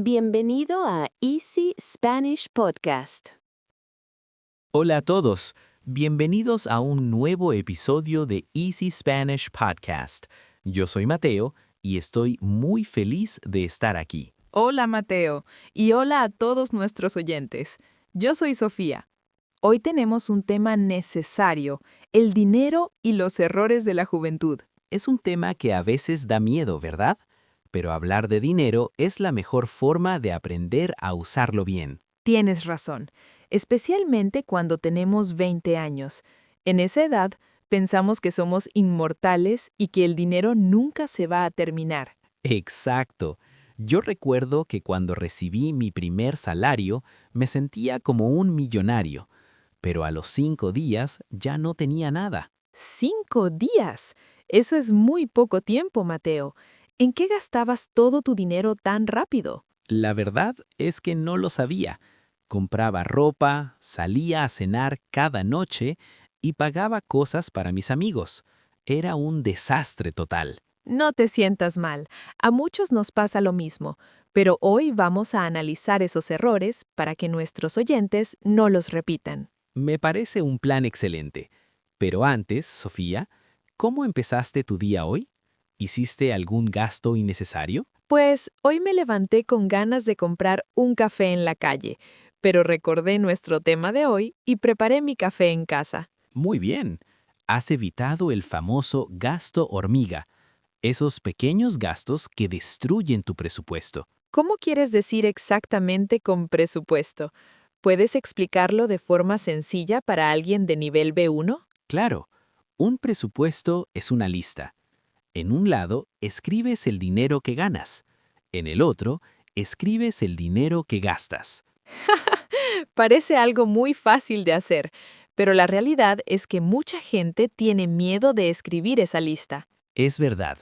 Bienvenido a Easy Spanish Podcast. Hola a todos, bienvenidos a un nuevo episodio de Easy Spanish Podcast. Yo soy Mateo y estoy muy feliz de estar aquí. Hola Mateo y hola a todos nuestros oyentes. Yo soy Sofía. Hoy tenemos un tema necesario, el dinero y los errores de la juventud. Es un tema que a veces da miedo, ¿verdad? Pero hablar de dinero es la mejor forma de aprender a usarlo bien. Tienes razón, especialmente cuando tenemos 20 años. En esa edad, pensamos que somos inmortales y que el dinero nunca se va a terminar. Exacto. Yo recuerdo que cuando recibí mi primer salario me sentía como un millonario, pero a los 5 días ya no tenía nada. 5 días. Eso es muy poco tiempo, Mateo. ¿En qué gastabas todo tu dinero tan rápido? La verdad es que no lo sabía. Compraba ropa, salía a cenar cada noche y pagaba cosas para mis amigos. Era un desastre total. No te sientas mal. A muchos nos pasa lo mismo, pero hoy vamos a analizar esos errores para que nuestros oyentes no los repitan. Me parece un plan excelente. Pero antes, Sofía, ¿cómo empezaste tu día hoy? ¿Hiciste algún gasto innecesario? Pues hoy me levanté con ganas de comprar un café en la calle, pero recordé nuestro tema de hoy y preparé mi café en casa. Muy bien. Has evitado el famoso gasto hormiga, esos pequeños gastos que destruyen tu presupuesto. ¿Cómo quieres decir exactamente con presupuesto? ¿Puedes explicarlo de forma sencilla para alguien de nivel B1? Claro, un presupuesto es una lista. En un lado, escribes el dinero que ganas. En el otro, escribes el dinero que gastas. Parece algo muy fácil de hacer, pero la realidad es que mucha gente tiene miedo de escribir esa lista. Es verdad.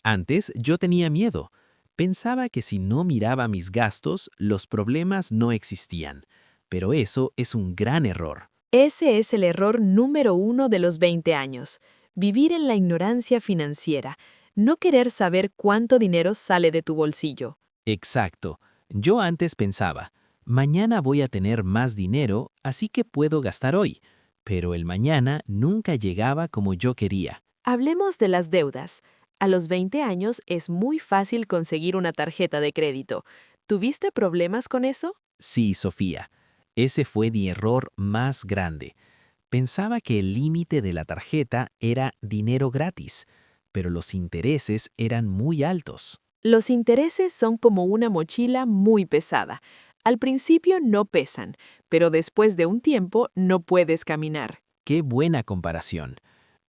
Antes yo tenía miedo. Pensaba que si no miraba mis gastos, los problemas no existían. Pero eso es un gran error. Ese es el error número 1 de los 20 años. Vivir en la ignorancia financiera, no querer saber cuánto dinero sale de tu bolsillo. Exacto. Yo antes pensaba, mañana voy a tener más dinero, así que puedo gastar hoy. Pero el mañana nunca llegaba como yo quería. Hablemos de las deudas. A los 20 años es muy fácil conseguir una tarjeta de crédito. ¿Tuviste problemas con eso? Sí, Sofía, ese fue mi error más grande. Pensaba que el límite de la tarjeta era dinero gratis, pero los intereses eran muy altos. Los intereses son como una mochila muy pesada. Al principio no pesan, pero después de un tiempo no puedes caminar. ¡Qué buena comparación!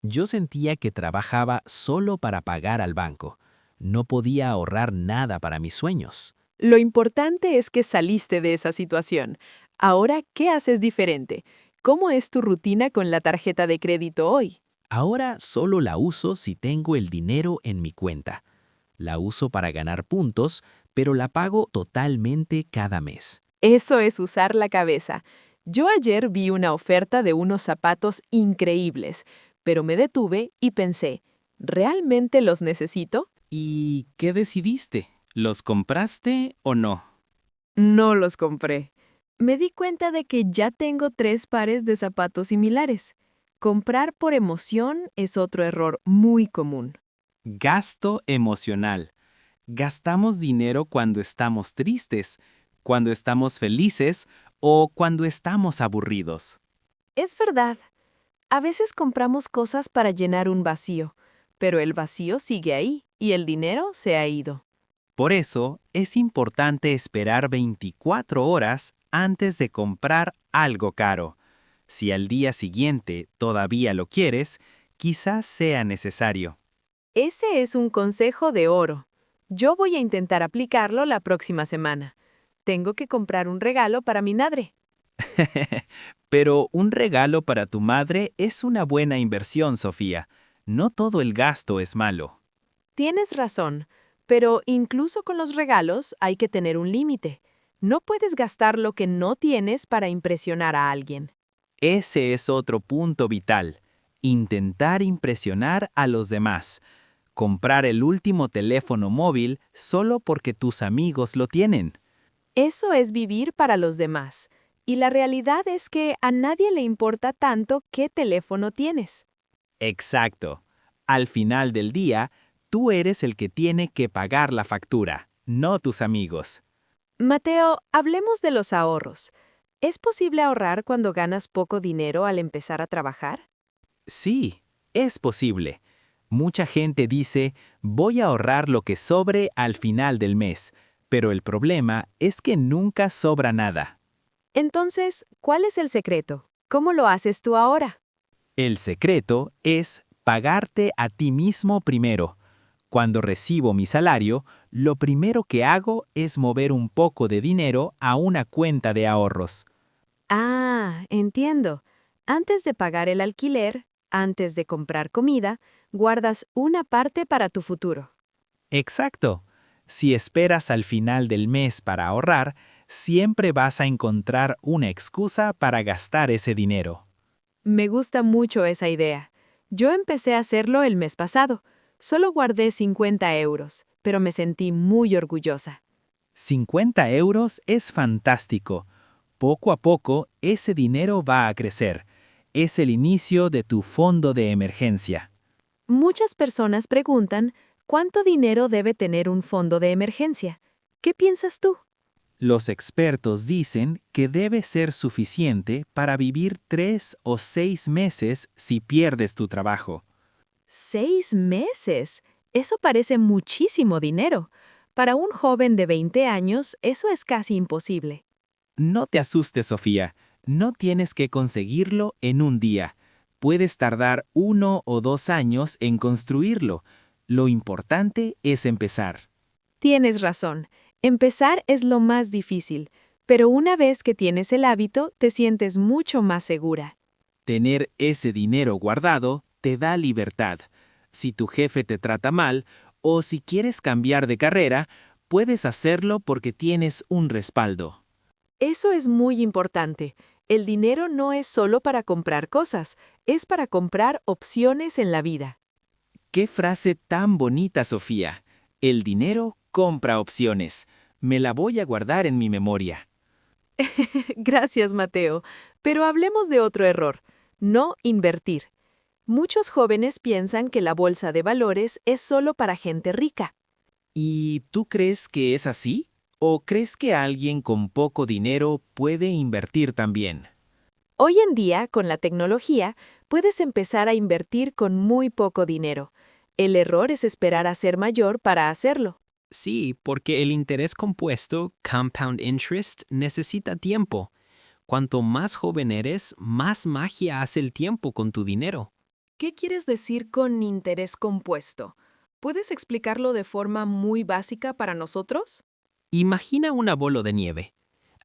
Yo sentía que trabajaba solo para pagar al banco. No podía ahorrar nada para mis sueños. Lo importante es que saliste de esa situación. Ahora, ¿qué haces diferente? ¿Cómo es tu rutina con la tarjeta de crédito hoy? Ahora solo la uso si tengo el dinero en mi cuenta. La uso para ganar puntos, pero la pago totalmente cada mes. Eso es usar la cabeza. Yo ayer vi una oferta de unos zapatos increíbles, pero me detuve y pensé, ¿realmente los necesito? ¿Y qué decidiste? ¿Los compraste o no? No los compré. Me di cuenta de que ya tengo 3 pares de zapatos similares. Comprar por emoción es otro error muy común. Gasto emocional. Gastamos dinero cuando estamos tristes, cuando estamos felices o cuando estamos aburridos. Es verdad. A veces compramos cosas para llenar un vacío, pero el vacío sigue ahí y el dinero se ha ido. Por eso es importante esperar 24 horas antes de comprar algo caro. Si al día siguiente todavía lo quieres, quizás sea necesario. Ese es un consejo de oro. Yo voy a intentar aplicarlo la próxima semana. Tengo que comprar un regalo para mi madre. Pero un regalo para tu madre es una buena inversión, Sofía. No todo el gasto es malo. Tienes razón, pero incluso con los regalos hay que tener un límite. No puedes gastar lo que no tienes para impresionar a alguien. Ese es otro punto vital. Intentar impresionar a los demás. Comprar el último teléfono móvil solo porque tus amigos lo tienen. Eso es vivir para los demás. Y la realidad es que a nadie le importa tanto qué teléfono tienes. Exacto. Al final del día, tú eres el que tiene que pagar la factura, no tus amigos. Mateo, hablemos de los ahorros. ¿Es posible ahorrar cuando ganas poco dinero al empezar a trabajar? Sí, es posible. Mucha gente dice, voy a ahorrar lo que sobre al final del mes, pero el problema es que nunca sobra nada. Entonces, ¿cuál es el secreto? ¿Cómo lo haces tú ahora? El secreto es pagarte a ti mismo primero. Cuando recibo mi salario, lo primero que hago es mover un poco de dinero a una cuenta de ahorros. Ah, entiendo. Antes de pagar el alquiler, antes de comprar comida, guardas una parte para tu futuro. Exacto. Si esperas al final del mes para ahorrar, siempre vas a encontrar una excusa para gastar ese dinero. Me gusta mucho esa idea. Yo empecé a hacerlo el mes pasado. Solo guardé 50 euros, pero me sentí muy orgullosa. 50 euros es fantástico. Poco a poco, ese dinero va a crecer. Es el inicio de tu fondo de emergencia. Muchas personas preguntan, ¿cuánto dinero debe tener un fondo de emergencia? ¿Qué piensas tú? Los expertos dicen que debe ser suficiente para vivir 3 o 6 meses si pierdes tu trabajo. 6 meses. Eso parece muchísimo dinero. Para un joven de 20 años, eso es casi imposible. No te asustes, Sofía. No tienes que conseguirlo en un día. Puedes tardar 1 o 2 años en construirlo. Lo importante es empezar. Tienes razón. Empezar es lo más difícil, pero una vez que tienes el hábito, te sientes mucho más segura. Tener ese dinero guardado te da libertad. Si tu jefe te trata mal o si quieres cambiar de carrera, puedes hacerlo porque tienes un respaldo. Eso es muy importante. El dinero no es solo para comprar cosas, es para comprar opciones en la vida. ¡Qué frase tan bonita, Sofía! El dinero compra opciones. Me la voy a guardar en mi memoria. Gracias, Mateo. Pero hablemos de otro error, no invertir. Muchos jóvenes piensan que la bolsa de valores es solo para gente rica. ¿Y tú crees que es así? ¿O crees que alguien con poco dinero puede invertir también? Hoy en día, con la tecnología, puedes empezar a invertir con muy poco dinero. El error es esperar a ser mayor para hacerlo. Sí, porque el interés compuesto, compound interest, necesita tiempo. Cuanto más joven eres, más magia hace el tiempo con tu dinero. ¿Qué quieres decir con interés compuesto? ¿Puedes explicarlo de forma muy básica para nosotros? Imagina una bola de nieve.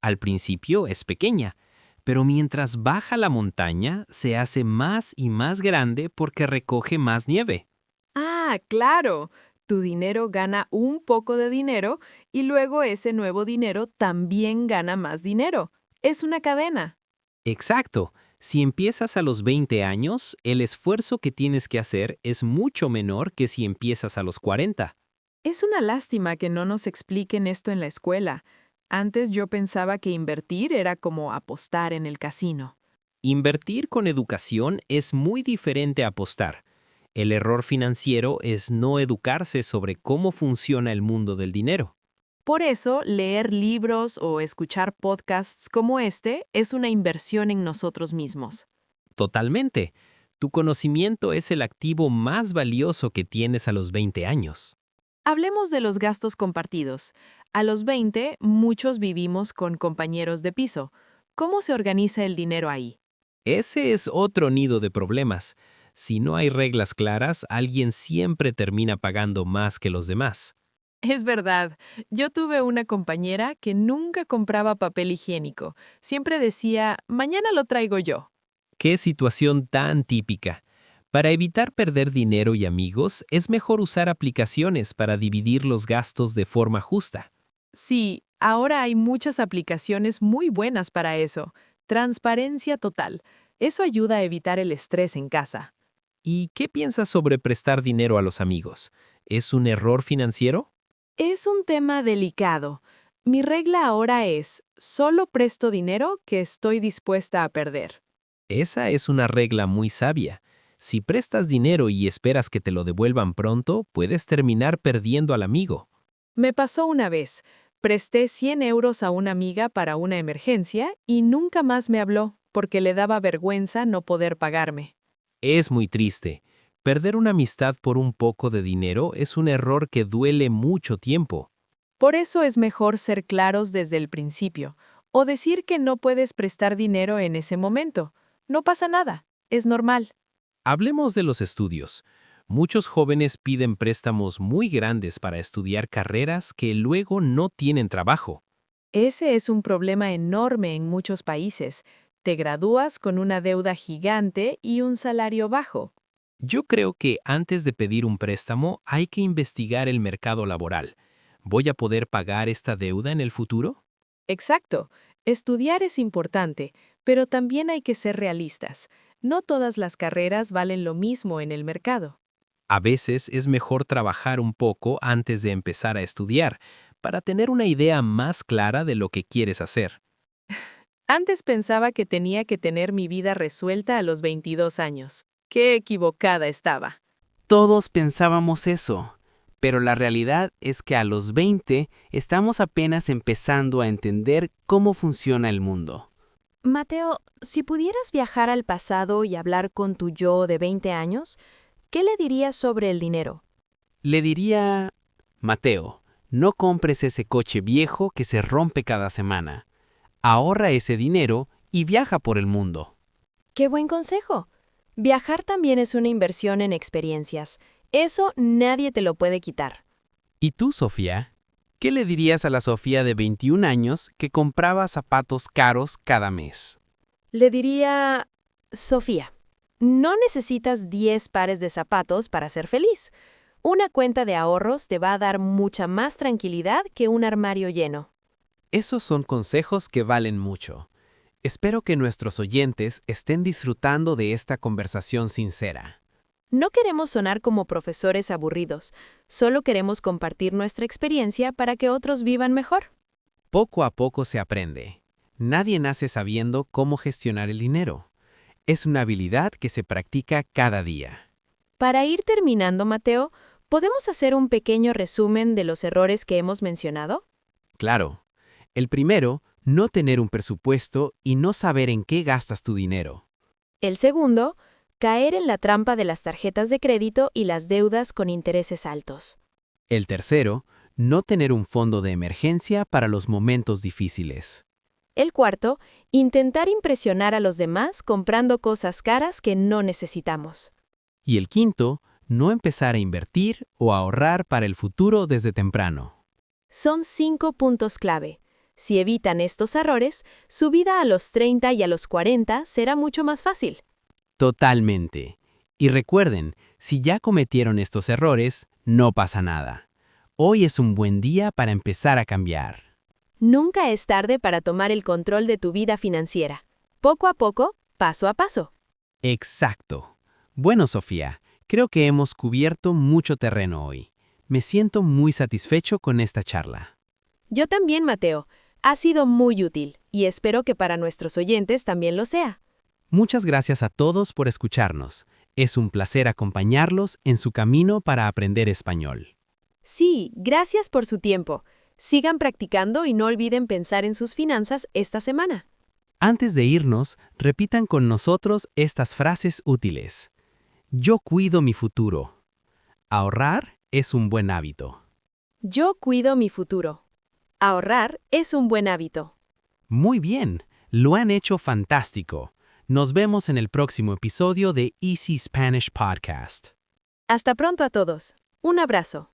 Al principio es pequeña, pero mientras baja la montaña se hace más y más grande porque recoge más nieve. Ah, claro. Tu dinero gana un poco de dinero y luego ese nuevo dinero también gana más dinero. Es una cadena. Exacto. Si empiezas a los 20 años, el esfuerzo que tienes que hacer es mucho menor que si empiezas a los 40. Es una lástima que no nos expliquen esto en la escuela. Antes yo pensaba que invertir era como apostar en el casino. Invertir con educación es muy diferente a apostar. El error financiero es no educarse sobre cómo funciona el mundo del dinero. Por eso, leer libros o escuchar podcasts como este es una inversión en nosotros mismos. Totalmente. Tu conocimiento es el activo más valioso que tienes a los 20 años. Hablemos de los gastos compartidos. A los 20, muchos vivimos con compañeros de piso. ¿Cómo se organiza el dinero ahí? Ese es otro nido de problemas. Si no hay reglas claras, alguien siempre termina pagando más que los demás. Es verdad, yo tuve una compañera que nunca compraba papel higiénico. Siempre decía, mañana lo traigo yo. ¡Qué situación tan típica! Para evitar perder dinero y amigos, es mejor usar aplicaciones para dividir los gastos de forma justa. Sí, ahora hay muchas aplicaciones muy buenas para eso. Transparencia total. Eso ayuda a evitar el estrés en casa. ¿Y qué piensas sobre prestar dinero a los amigos? ¿Es un error financiero? Es un tema delicado. Mi regla ahora es, solo presto dinero que estoy dispuesta a perder. Esa es una regla muy sabia. Si prestas dinero y esperas que te lo devuelvan pronto, puedes terminar perdiendo al amigo. Me pasó una vez. Presté 100 euros a una amiga para una emergencia y nunca más me habló porque le daba vergüenza no poder pagarme. Es muy triste. Perder una amistad por un poco de dinero es un error que duele mucho tiempo. Por eso es mejor ser claros desde el principio, o decir que no puedes prestar dinero en ese momento. No pasa nada, es normal. Hablemos de los estudios. Muchos jóvenes piden préstamos muy grandes para estudiar carreras que luego no tienen trabajo. Ese es un problema enorme en muchos países. Te gradúas con una deuda gigante y un salario bajo. Yo creo que antes de pedir un préstamo hay que investigar el mercado laboral. ¿Voy a poder pagar esta deuda en el futuro? Exacto. Estudiar es importante, pero también hay que ser realistas. No todas las carreras valen lo mismo en el mercado. A veces es mejor trabajar un poco antes de empezar a estudiar, para tener una idea más clara de lo que quieres hacer. Antes pensaba que tenía que tener mi vida resuelta a los 22 años. Qué equivocada estaba. Todos pensábamos eso, pero la realidad es que a los 20 estamos apenas empezando a entender cómo funciona el mundo. Mateo, si pudieras viajar al pasado y hablar con tu yo de 20 años, ¿qué le dirías sobre el dinero? Le diría, Mateo, no compres ese coche viejo que se rompe cada semana. Ahorra ese dinero y viaja por el mundo. ¡Qué buen consejo! Viajar también es una inversión en experiencias. Eso nadie te lo puede quitar. ¿Y tú, Sofía? ¿Qué le dirías a la Sofía de 21 años que compraba zapatos caros cada mes? Le diría, Sofía, no necesitas 10 pares de zapatos para ser feliz. Una cuenta de ahorros te va a dar mucha más tranquilidad que un armario lleno. Esos son consejos que valen mucho. Espero que nuestros oyentes estén disfrutando de esta conversación sincera. No queremos sonar como profesores aburridos, solo queremos compartir nuestra experiencia para que otros vivan mejor. Poco a poco se aprende. Nadie nace sabiendo cómo gestionar el dinero. Es una habilidad que se practica cada día. Para ir terminando, Mateo, ¿podemos hacer un pequeño resumen de los errores que hemos mencionado? Claro. El primero, no tener un presupuesto y no saber en qué gastas tu dinero. El segundo, caer en la trampa de las tarjetas de crédito y las deudas con intereses altos. El tercero, no tener un fondo de emergencia para los momentos difíciles. El cuarto, intentar impresionar a los demás comprando cosas caras que no necesitamos. Y el quinto, no empezar a invertir o a ahorrar para el futuro desde temprano. Son 5 puntos clave. Si evitan estos errores, su vida a los 30 y a los 40 será mucho más fácil. Totalmente. Y recuerden, si ya cometieron estos errores, no pasa nada. Hoy es un buen día para empezar a cambiar. Nunca es tarde para tomar el control de tu vida financiera. Poco a poco, paso a paso. Exacto. Bueno, Sofía, creo que hemos cubierto mucho terreno hoy. Me siento muy satisfecho con esta charla. Yo también, Mateo. Ha sido muy útil y espero que para nuestros oyentes también lo sea. Muchas gracias a todos por escucharnos. Es un placer acompañarlos en su camino para aprender español. Sí, gracias por su tiempo. Sigan practicando y no olviden pensar en sus finanzas esta semana. Antes de irnos, repitan con nosotros estas frases útiles. Yo cuido mi futuro. Ahorrar es un buen hábito. Yo cuido mi futuro. Ahorrar es un buen hábito. Muy bien, lo han hecho fantástico. Nos vemos en el próximo episodio de Easy Spanish Podcast. Hasta pronto a todos. Un abrazo.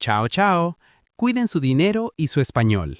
Chao, chao. Cuiden su dinero y su español.